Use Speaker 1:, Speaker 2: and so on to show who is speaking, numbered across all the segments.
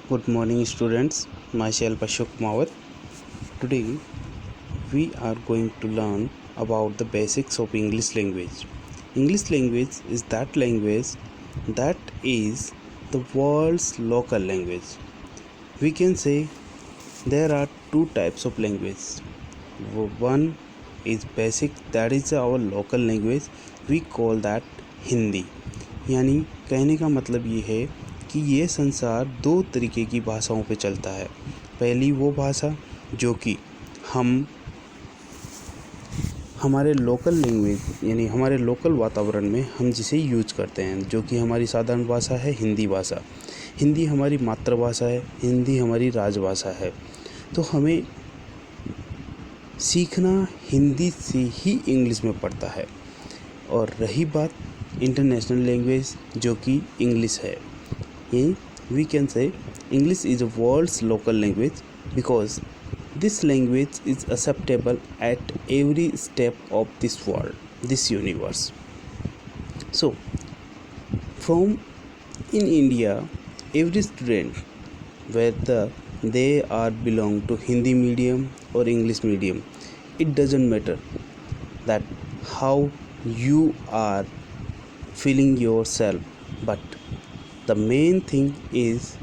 Speaker 1: Good morning, students. Myself Ashok Mawat. Today, we are going to learn about the basics of English language. English language is that language that is the world's local language. We can say there are two types of language. One is basic, that is our local language. We call that Hindi. यानी कहने का मतलब ये है कि ये संसार दो तरीके की भाषाओं पे चलता है. पहली वो भाषा जो कि हम हमारे लोकल लैंग्वेज यानी हमारे लोकल वातावरण में हम जिसे यूज करते हैं, जो कि हमारी साधारण भाषा है हिंदी भाषा. हिंदी हमारी मातृभाषा है, हिंदी हमारी राजभाषा है. तो हमें सीखना हिंदी से ही इंग्लिश में पड़ता है. और रही बात इंटरनेशनल लैंग्वेज जो कि इंग्लिश है, ये we can say English is a world's local language because this language is acceptable at every step of this world, this universe. So from in India, every student, whether they are belong to Hindi medium or English medium, it doesn't matter that how you are feeling yourself, but the main thing is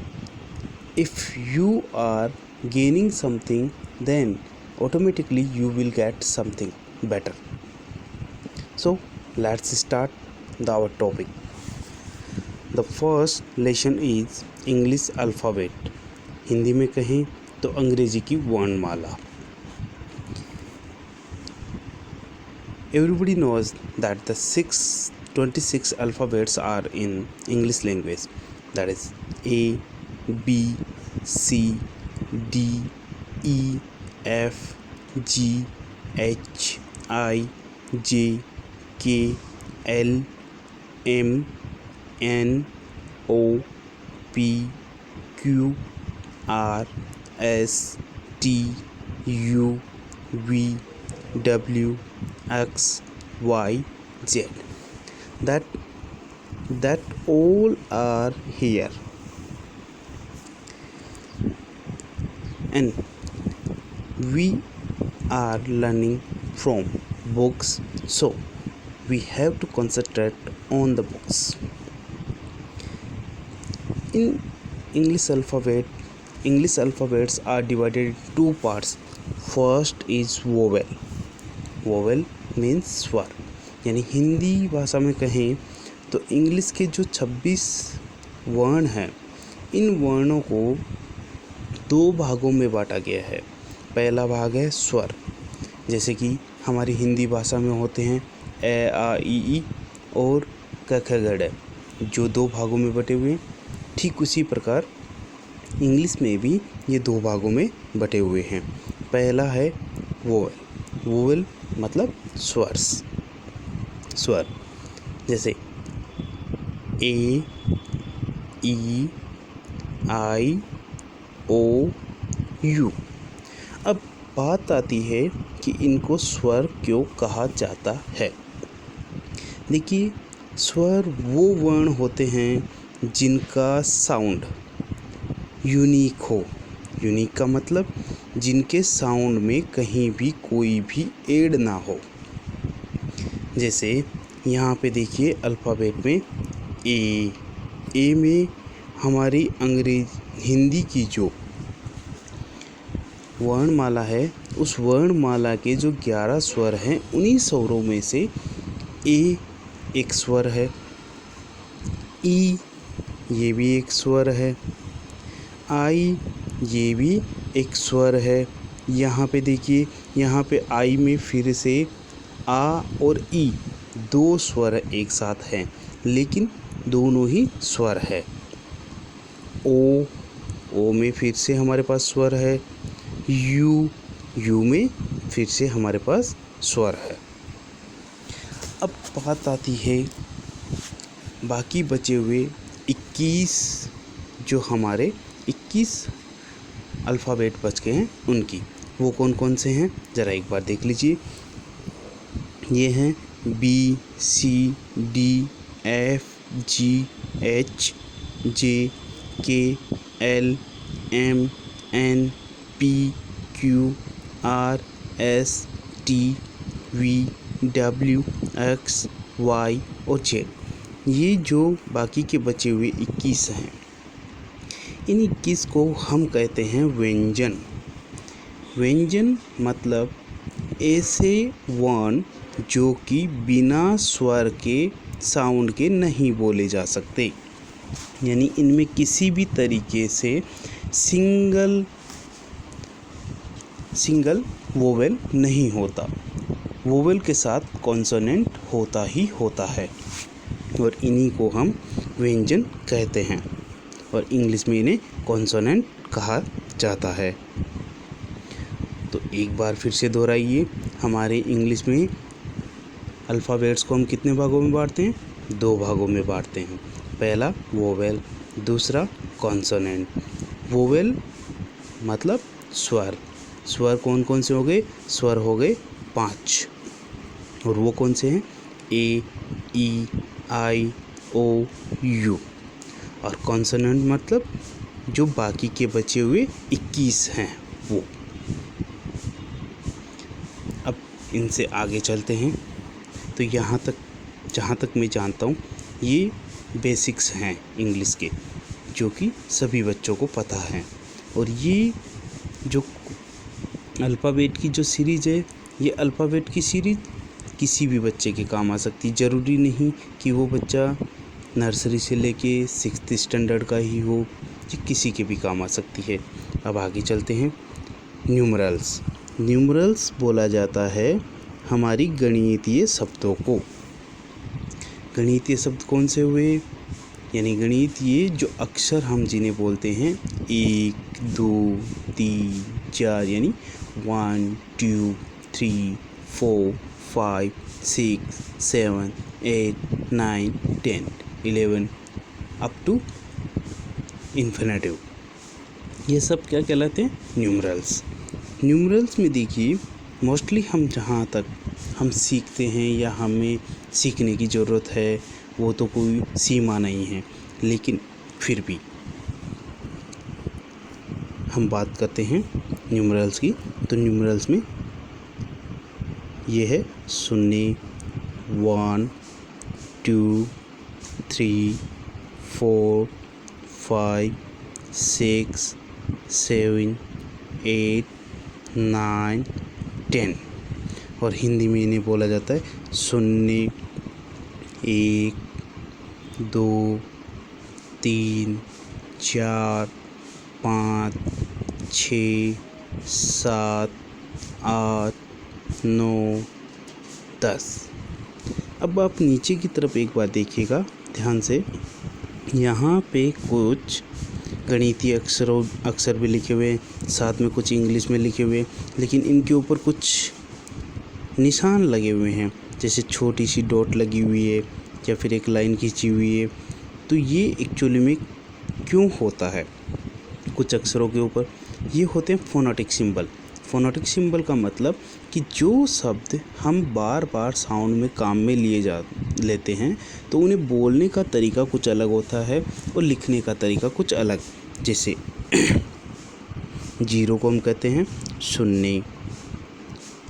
Speaker 1: if you are gaining something, then automatically you will get something better. So let's start our topic. The first lesson is English alphabet. Hindi में कहें तो अंग्रेजी की वर्णमाला. Everybody knows that the 26 alphabets are in English language, that is A, B, C, D, E, F, G, H, I, J, K, L, M, N, O, P, Q, R, S, T, U, V, W, X, Y, Z. That all are here. And we are learning from books, so we have to concentrate on the books. In English alphabets are divided in two parts. First is vowel. Vowel means स्वर. यानी हिंदी भाषा में कहें तो English के जो 26 वर्ण हैं, इन वर्णों को दो भागों में बांटा गया है. पहला भाग है स्वर, जैसे कि हमारी हिंदी भाषा में होते हैं ए आ ई और क ख ग ड़, जो दो भागों में बटे हुए हैं. ठीक उसी प्रकार इंग्लिश में भी ये दो भागों में बटे हुए हैं. पहला है वोवेल. वोवेल मतलब स्वर, जैसे ए ई आई ओ यू. अब बात आती है कि इनको स्वर क्यों कहा जाता है. देखिए, स्वर वो वर्ण होते हैं जिनका साउंड यूनिक हो. यूनिक का मतलब जिनके साउंड में कहीं भी कोई भी एड ना हो. जैसे यहाँ पे देखिए अल्फ़ाबेट में ए में हमारी हिंदी की जो वर्णमाला है, उस वर्णमाला के जो 11 स्वर हैं, उन्हीं स्वरों में से ए एक स्वर है. ई ये भी एक स्वर है. आई ये भी एक स्वर है. यहाँ पे देखिए, यहाँ पे आई में फिर से आ और ई दो स्वर एक साथ हैं, लेकिन दोनों ही स्वर है. ओ में फिर से हमारे पास स्वर है. यू में फिर से हमारे पास स्वर है. अब बात आती है बाकी बचे हुए 21 जो हमारे 21 अल्फ़ाबेट बच गए हैं उनकी. वो कौन कौन से हैं ज़रा एक बार देख लीजिए. ये हैं B C D F G H J K L M N P Q R S T V W X Y और Z। ये जो बाकी के बचे हुए 21 हैं, इन 21 को हम कहते हैं व्यंजन। व्यंजन मतलब ऐसे वर्ण जो कि बिना स्वर के, साउंड के नहीं बोले जा सकते, यानी इनमें किसी भी तरीके से सिंगल वोवेल नहीं होता। वोवेल के साथ कॉन्सोनेंट होता ही होता है और इन्हीं को हम व्यंजन कहते हैं और इंग्लिश में इन्हें कॉन्सोनेंट कहा जाता है। तो एक बार फिर से दोहराइए, हमारे इंग्लिश में अल्फ़ाबेट्स को हम कितने भागों में बांटते हैं? 2 भागों में बांटते हैं। पहला वोवेल, दूसरा कॉन्सोनेंट। वोवेल मतलब स्वर। स्वर कौन कौन से हो गए? स्वर हो गए 5 और वो कौन से हैं? ए, ई, आई, ओ, यू। और कॉन्सोनेंट मतलब जो बाकी के बचे हुए 21 हैं वो। अब इनसे आगे चलते हैं। तो यहाँ तक जहाँ तक मैं जानता हूँ ये बेसिक्स हैं इंग्लिश के, जो कि सभी बच्चों को पता है। और ये जो अल्फ़ाबेट की जो सीरीज़ है, ये अल्फ़ाबेट की सीरीज़ किसी भी बच्चे के काम आ सकती है। ज़रूरी नहीं कि वो बच्चा नर्सरी से लेके 6th स्टैंडर्ड का ही हो, ये किसी के भी काम आ सकती है। अब आगे चलते हैं। न्यूमरल्स। न्यूमरल्स बोला जाता है हमारी गणितीय शब्दों को। गणितीय शब्द कौन से हुए? यानी गणितीय जो अक्षर हम जिन्हें बोलते हैं 1, 2, 3, 4, यानी 1, 2, 3, 4, 5, 6, 7, 8, 9, 10, 11 अप टू इन्फिनेटिव। ये सब क्या कहलाते हैं? न्यूमरल्स। न्यूमरल्स में देखिए मोस्टली हम जहाँ तक हम सीखते हैं या हमें सीखने की ज़रूरत है वो तो कोई सीमा नहीं है, लेकिन फिर भी हम बात करते हैं न्यूमरल्स की। तो न्यूमरल्स में ये है 0, 1, 2, 3, 4, 5, 6, 7, 8, 9, 10। और हिंदी में इन्हें बोला जाता है 0, 1, 2, 3, 4, 5, 6, 7, 8, 9, 10। अब आप नीचे की तरफ एक बार देखिएगा ध्यान से, यहाँ पे कुछ गणितीय अक्षर भी लिखे हुए, साथ में कुछ इंग्लिश में लिखे हुए, लेकिन इनके ऊपर कुछ निशान लगे हुए हैं, जैसे छोटी सी डॉट लगी हुई है या फिर एक लाइन खींची हुई है। तो ये एक्चुअली में क्यों होता है? कुछ अक्षरों के ऊपर ये होते हैं फोनेटिक सिंबल। फोनेटिक सिंबल का मतलब कि जो शब्द हम बार बार साउंड में काम में लेते हैं तो उन्हें बोलने का तरीका कुछ अलग होता है और लिखने का तरीका कुछ अलग। जैसे 0 को हम कहते हैं 0,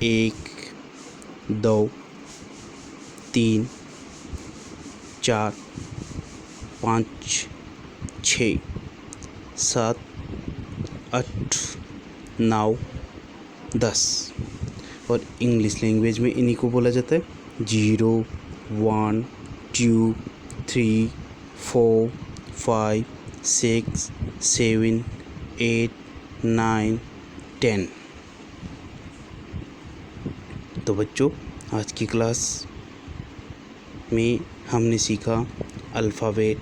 Speaker 1: 1, 2, 3, 4, 5, 6, 7, 8, 9, 10। और इंग्लिश लैंग्वेज में इन्हीं को बोला जाता है 0, 1, 2, 3, 4, 5, 6, 7, 8, 9, 10। तो बच्चों आज की क्लास में हमने सीखा अल्फ़ाबेट,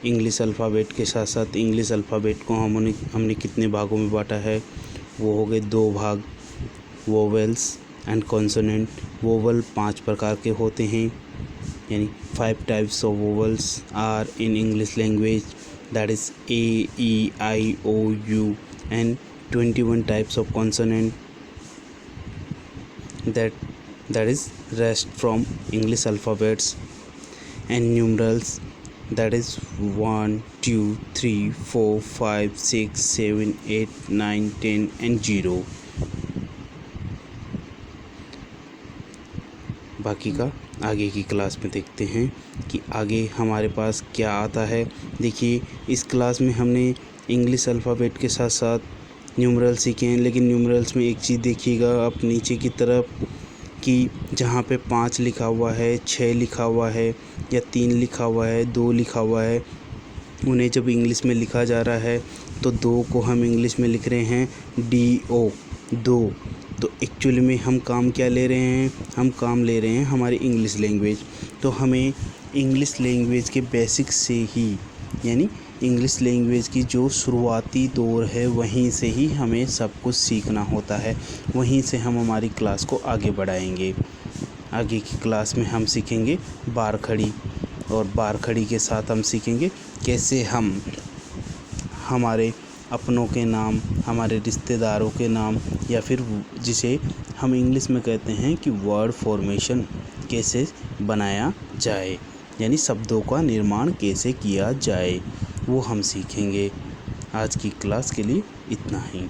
Speaker 1: इंग्लिश अल्फ़ाबेट के साथ साथ इंग्लिश अल्फ़ाबेट को हमने कितने भागों में बांटा है। वो हो गए 2 भाग, वोवेल्स एंड कॉन्सोनेंट। वोवल 5 प्रकार के होते हैं, यानी 5 types of vowels are in English language, that is A, E, I, O, U, and 21 types of consonant that is rest from English alphabets, and numerals, that is 1 2 3 4 5 6 7 8 9 10 and 0। बाकी का आगे की class में देखते हैं कि आगे हमारे पास क्या आता है। देखिए, इस क्लास में हमने इंग्लिश अल्फ़ाबेट के साथ साथ न्यूमरल सीखे हैं, लेकिन न्यूमरल्स में एक चीज़ देखिएगा आप नीचे की तरफ कि जहाँ पे 5 लिखा हुआ है, 6 लिखा हुआ है या 3 लिखा हुआ है, 2 लिखा हुआ है, उन्हें जब इंग्लिश में लिखा जा रहा है तो 2 को हम इंग्लिश में लिख रहे हैं DO, 2। तो एक्चुअली में हम काम क्या ले रहे हैं, हम काम ले रहे हैं हमारी इंग्लिश लैंग्वेज। तो हमें इंग्लिश लैंग्वेज के बेसिक से ही, यानी इंग्लिश लैंग्वेज की जो शुरुआती दौर है वहीं से ही हमें सब कुछ सीखना होता है, वहीं से हम हमारी क्लास को आगे बढ़ाएंगे। आगे की क्लास में हम सीखेंगे बार खड़ी, और बार खड़ी के साथ हम सीखेंगे कैसे हम हमारे अपनों के नाम, हमारे रिश्तेदारों के नाम, या फिर जिसे हम इंग्लिश में कहते हैं कि वर्ड फॉर्मेशन कैसे बनाया जाए, यानी शब्दों का निर्माण कैसे किया जाए, वो हम सीखेंगे। आज की क्लास के लिए इतना ही।